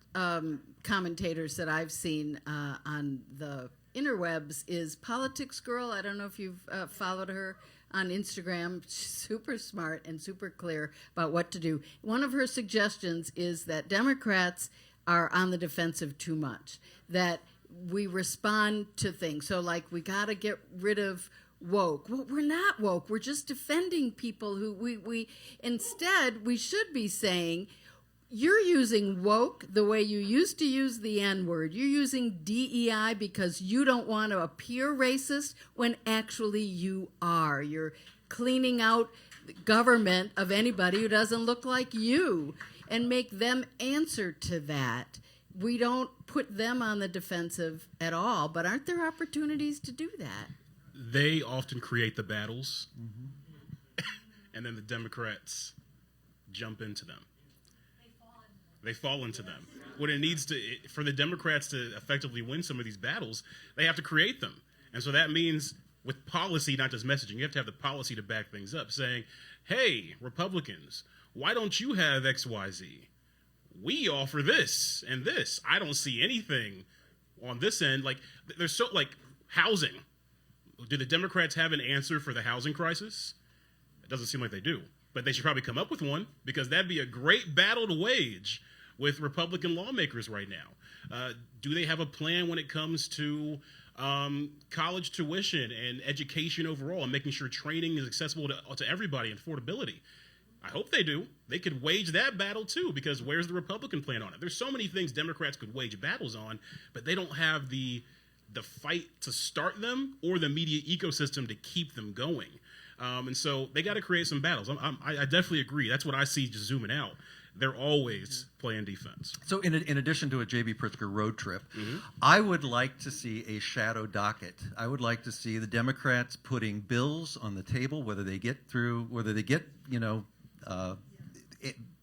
commentators that I've seen on the interwebs is Politics Girl. I don't know if you've followed her on Instagram. She's super smart and super clear about what to do. One of her suggestions is that Democrats are on the defensive too much, that we respond to things. So, like, we got to get rid of woke. Well, we're not woke. We're just defending people who we instead, we should be saying, you're using woke the way you used to use the N-word. You're using DEI because you don't want to appear racist when actually you are. You're cleaning out government of anybody who doesn't look like you and make them answer to that. We don't put them on the defensive at all, but aren't there opportunities to do that? They often create the battles, and then the Democrats jump into them. They fall into them. What it needs to, for the Democrats to effectively win some of these battles, they have to create them. And so that means with policy, not just messaging, you have to have the policy to back things up, saying, hey, Republicans, why don't you have X, Y, Z? We offer this and this. I don't see anything on this end. Like, there's so, like, housing. Do the Democrats have an answer for the housing crisis? It doesn't seem like they do. But they should probably come up with one, because that'd be a great battle to wage with Republican lawmakers right now. Do they have a plan when it comes to college tuition and education overall, and making sure training is accessible to everybody and affordability? I hope they do. They could wage that battle too, because where's the Republican plan on it? There's so many things Democrats could wage battles on, but they don't have the fight to start them or the media ecosystem to keep them going. And so they got to create some battles. I definitely agree. That's what I see just zooming out. They're always playing defense. So in addition to a J.B. Pritzker road trip, I would like to see a shadow docket. I would like to see the Democrats putting bills on the table, whether they get,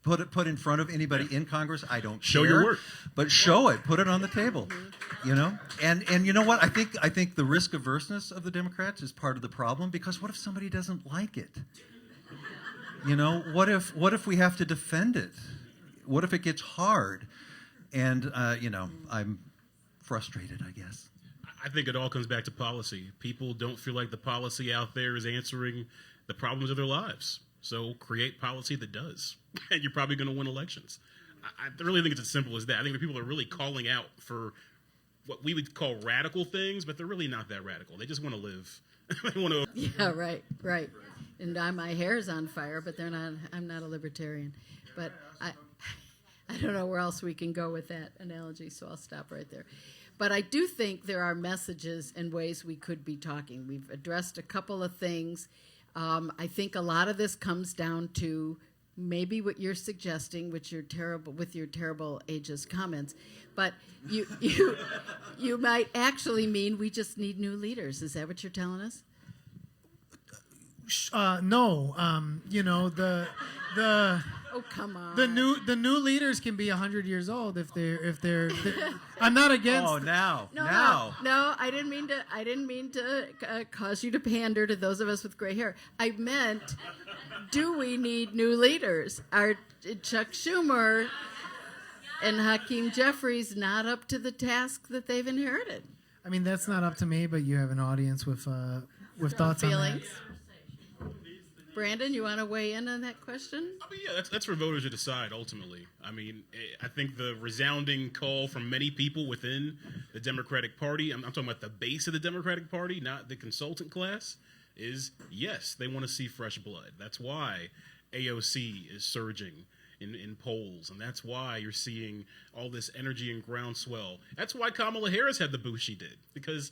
put in front of anybody in Congress. I don't show care, your work, but show it. Put it on the table. And you know what? I think the risk averseness of the Democrats is part of the problem, because what if somebody doesn't like it? What if we have to defend it? What if it gets hard? And I'm frustrated, I guess. I think it all comes back to policy. People don't feel like the policy out there is answering the problems of their lives. So create policy that does, and you're probably going to win elections. I really think it's as simple as that. I think that people are really calling out for what we would call radical things, but they're really not that radical. They just want to live. They want to. Yeah, right. And my hair is on fire, but they're not. I'm not a libertarian, but I don't know where else we can go with that analogy, so I'll stop right there. But I do think there are messages and ways we could be talking. We've addressed a couple of things. I think a lot of this comes down to maybe what you're suggesting, with your terrible ageist comments, but you might actually mean we just need new leaders. Is that what you're telling us? No. Oh, come on. The new leaders can be 100 years old if they're I'm not against. Oh, now. No, I didn't mean to cause you to pander to those of us with gray hair. I meant, do we need new leaders? Are Chuck Schumer and Hakeem Jeffries not up to the task that they've inherited? I mean, that's not up to me, but you have an audience with thoughts feelings. on that. Brandon, you want to weigh in on that question? I mean, yeah, that's for voters to decide, ultimately. I mean, I think the resounding call from many people within the Democratic Party, I'm talking about the base of the Democratic Party, not the consultant class, is yes, they want to see fresh blood. That's why AOC is surging in polls, and that's why you're seeing all this energy and groundswell. That's why Kamala Harris had the boost she did, because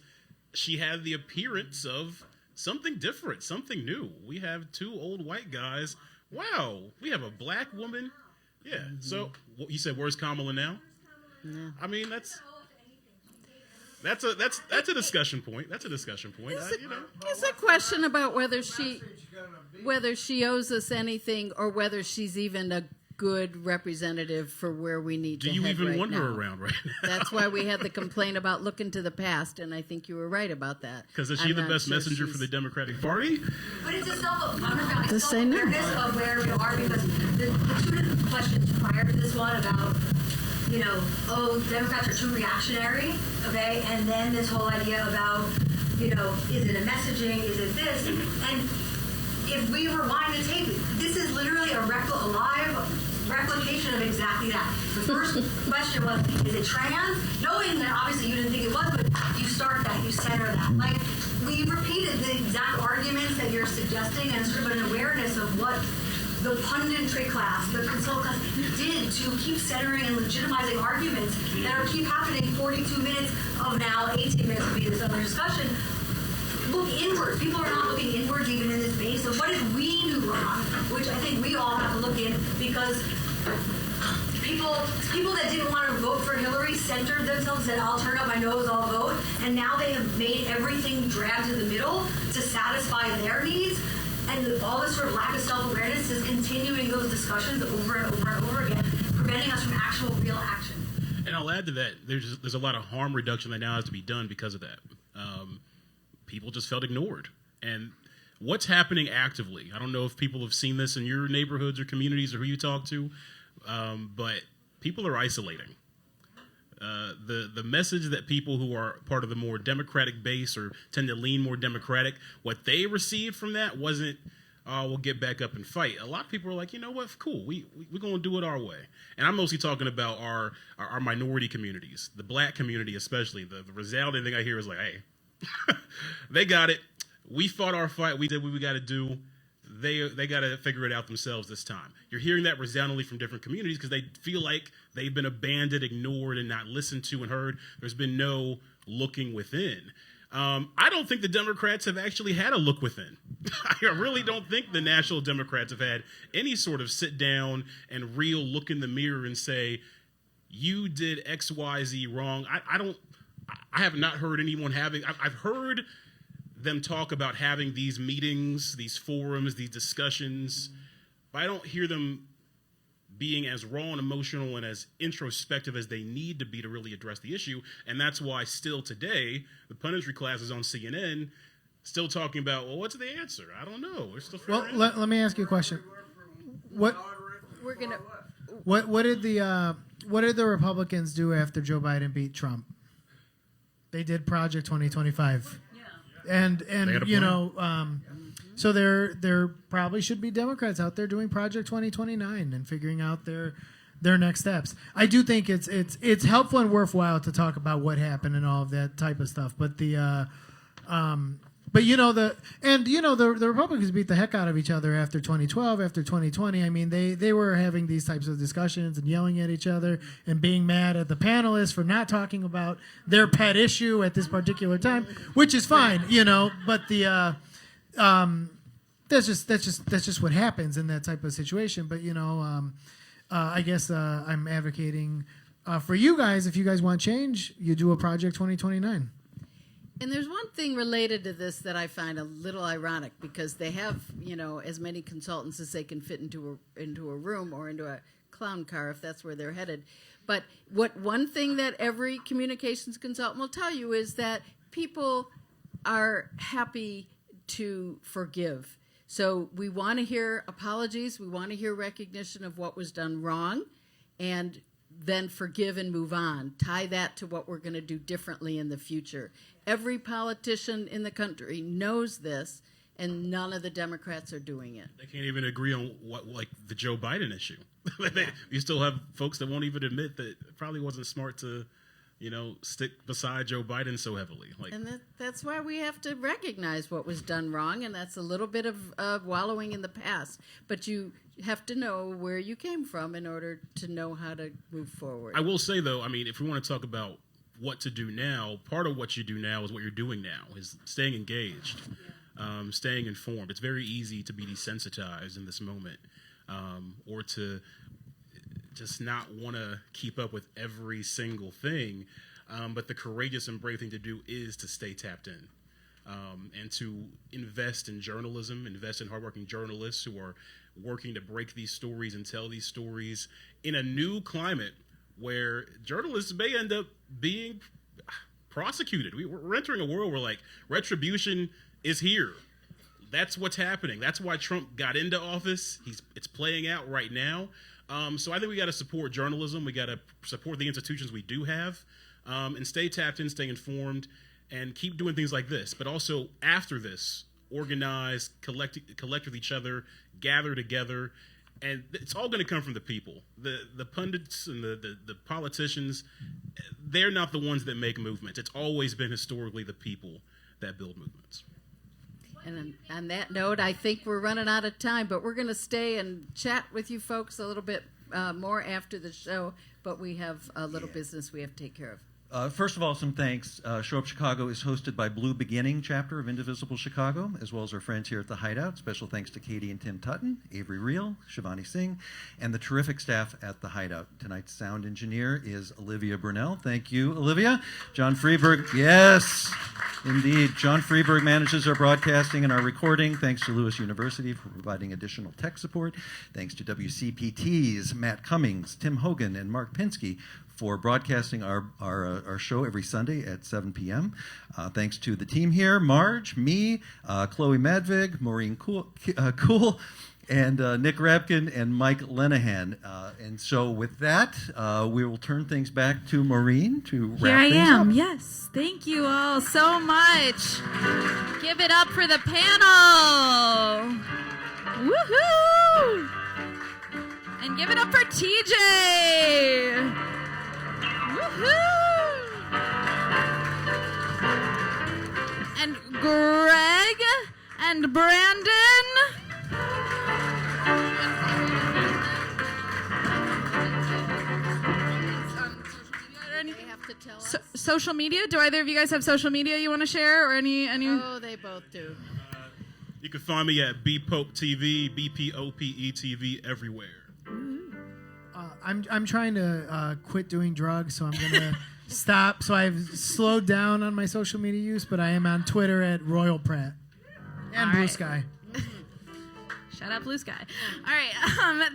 she had the appearance of something different, something new. We have two old white guys. Wow, we have a black woman. Yeah. Mm-hmm. So you said, where's Kamala now? Yeah. I mean, that's a discussion point. That's a discussion point. It's a question about whether she owes us anything, or whether she's even a good representative for where we need to head. Do you even right want now. her around right now? That's why we had the complaint about looking to the past, and I think you were right about that. Because is she the best messenger for the Democratic Party? But it's a self-awareness of where we are, because the two questions prior to this one about oh, Democrats are too reactionary, okay? And then this whole idea about, is it a messaging, is it this? And if we rewind the tape, this is literally a live replication of exactly that. The first question was, is it trans? Knowing that obviously you didn't think it was, but you start that, you center that. Like, we repeated the exact arguments that you're suggesting and sort of an awareness of what the punditry class, the consult class did to keep centering and legitimizing arguments that keep happening 42 minutes of now, 18 minutes will be this other discussion. Look inward. People are not looking inwards even in this space. So what did we do wrong? Which I think we all have to look in, because people that didn't want to vote for Hillary centered themselves, said, I'll turn up my nose, I'll vote. And now they have made everything drag to the middle to satisfy their needs. And all this sort of lack of self-awareness is continuing those discussions over and over and over again, preventing us from actual real action. And I'll add to that, there's a lot of harm reduction that now has to be done because of that. People just felt ignored. And what's happening actively, I don't know if people have seen this in your neighborhoods or communities or who you talk to, but people are isolating. The message that people who are part of the more Democratic base or tend to lean more Democratic, what they received from that wasn't, oh, we'll get back up and fight. A lot of people are like, you know what, cool, we're going to do it our way. And I'm mostly talking about our minority communities, the black community especially. The resounding thing I hear is like, hey, they got it. We fought our fight. We did what we got to do. They got to figure it out themselves this time. You're hearing that resoundingly from different communities because they feel like they've been abandoned, ignored, and not listened to and heard. There's been no looking within. I don't think the Democrats have actually had a look within. I really don't think the national Democrats have had any sort of sit down and real look in the mirror and say, you did X, Y, Z wrong. I have not heard anyone having, I've heard them talk about having these meetings, these forums, these discussions, but I don't hear them being as raw and emotional and as introspective as they need to be to really address the issue. And that's why still today, the punditry class is on CNN still talking about, well, what's the answer? I don't know. We're still let me ask you a question. What did the Republicans do after Joe Biden beat Trump? They did Project 2025. And so there probably should be Democrats out there doing Project 2029 and figuring out their next steps. I do think it's helpful and worthwhile to talk about what happened and all of that type of stuff. But the Republicans beat the heck out of each other after 2012, after 2020. I mean, they were having these types of discussions and yelling at each other and being mad at the panelists for not talking about their pet issue at this particular time, which is fine, But that's just what happens in that type of situation. But I guess I'm advocating for you guys. If you guys want change, you do a Project 2029. And there's one thing related to this that I find a little ironic, because they have, as many consultants as they can fit into a room or into a clown car if that's where they're headed. But one thing that every communications consultant will tell you is that people are happy to forgive. So we want to hear apologies. We want to hear recognition of what was done wrong, and then forgive and move on. Tie that to what we're going to do differently in the future. Every politician in the country knows this, and none of the Democrats are doing it. They can't even agree on like the Joe Biden issue. You still have folks that won't even admit that it probably wasn't smart to, stick beside Joe Biden so heavily. And that's why we have to recognize what was done wrong, and that's a little bit of wallowing in the past. But you have to know where you came from in order to know how to move forward. I will say, though, if we want to talk about what to do now, part of what you do now is what you're doing now, is staying engaged, staying informed. It's very easy to be desensitized in this moment, or to just not want to keep up with every single thing. But the courageous and brave thing to do is to stay tapped in, and to invest in journalism, invest in hardworking journalists who are working to break these stories and tell these stories in a new climate where journalists may end up being prosecuted. We're entering a world where retribution is here. That's what's happening. That's why Trump got into office. It's playing out right now. So I think we got to support journalism. We got to support the institutions we do have, and stay tapped in, stay informed, and keep doing things like this. But also after this, organize, collect with each other, gather together, and it's all going to come from the people. The pundits and the politicians, they're not the ones that make movements. It's always been historically the people that build movements. And on that note, I think we're running out of time, but we're going to stay and chat with you folks a little bit more after the show, but we have a little business we have to take care of. First of all, some thanks. Show Up Chicago is hosted by Blue Beginning chapter of Indivisible Chicago, as well as our friends here at the Hideout. Special thanks to Katie and Tim Tutton, Avery Reel, Shivani Singh, and the terrific staff at the Hideout. Tonight's sound engineer is Olivia Brunel. Thank you, Olivia. John Freeberg, yes, indeed. John Freeberg manages our broadcasting and our recording. Thanks to Lewis University for providing additional tech support. Thanks to WCPT's Matt Cummings, Tim Hogan, and Mark Pinsky for broadcasting our show every Sunday at 7 p.m. Thanks to the team here, Marge, me, Chloe Madvig, Maureen Cool, and Nick Rabkin and Mike Lenahan. And so with that, we will turn things back to Maureen to wrap Here I things am. up. Yes. Thank you all so much. Give it up for the panel. Woohoo! And give it up for TJ. Woohoo! And Greg and Brandon. They have to tell us. Social media? Do either of you guys have social media you want to share, or any? Oh, they both do. You can find me at BPope TV, BPOPE TV, everywhere. I'm trying to quit doing drugs, so I'm going to stop. So I've slowed down on my social media use, but I am on Twitter at Royal Pratt and All Blue right. Sky. Shut up, Blue Sky. All right.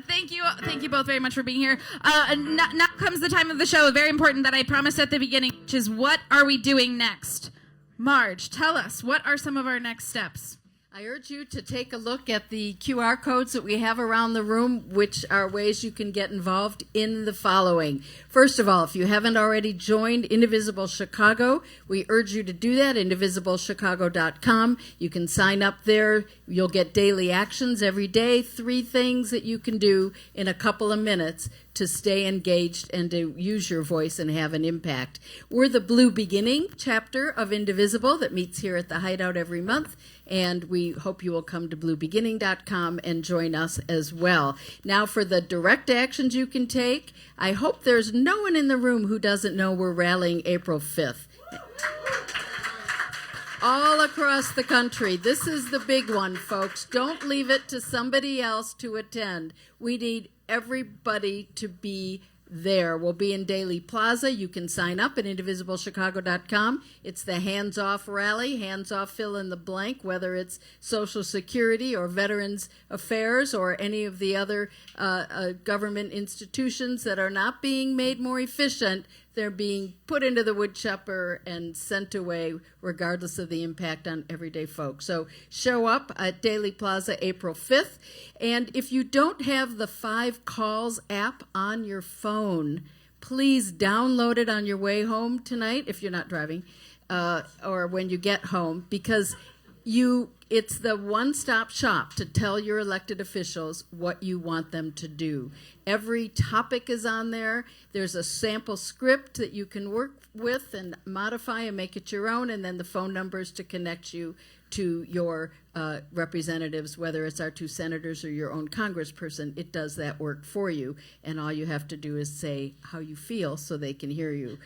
Thank you both very much for being here. Now comes the time of the show. Very important that I promised at the beginning, which is what are we doing next? Marge, tell us, what are some of our next steps? I urge you to take a look at the QR codes that we have around the room, which are ways you can get involved in the following. First of all, if you haven't already joined Indivisible Chicago, we urge you to do that, indivisiblechicago.com. You can sign up there. You'll get daily actions every day, 3 things that you can do in a couple of minutes to stay engaged and to use your voice and have an impact. We're the Blue Beginning chapter of Indivisible that meets here at the Hideout every month, and we hope you will come to bluebeginning.com and join us as well. Now for the direct actions you can take, I hope there's no one in the room who doesn't know we're rallying April 5th. All across the country. This is the big one, folks. Don't leave it to somebody else to attend. We need everybody to be there. We'll be in Daly Plaza. You can sign up at indivisiblechicago.com. It's the hands-off rally, hands-off fill in the blank, whether it's Social Security or Veterans Affairs or any of the other government institutions that are not being made more efficient. They're being put into the wood chopper and sent away regardless of the impact on everyday folks. So show up at Daly Plaza April 5th. And if you don't have the 5 Calls app on your phone, please download it on your way home tonight if you're not driving or when you get home, because it's the one-stop shop to tell your elected officials what you want them to do. Every topic is on there. There's a sample script that you can work with and modify and make it your own, and then the phone numbers to connect you to your representatives, whether it's our 2 senators or your own congressperson. It does that work for you, and all you have to do is say how you feel so they can hear you.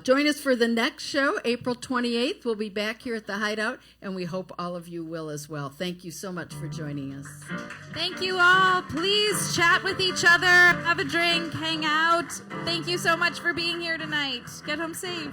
Join us for the next show, April 28th. We'll be back here at the Hideout, and we hope all of you will as well. Thank you so much for joining us. Thank you all. Please chat with each other, have a drink, hang out. Thank you so much for being here tonight. Get home safe.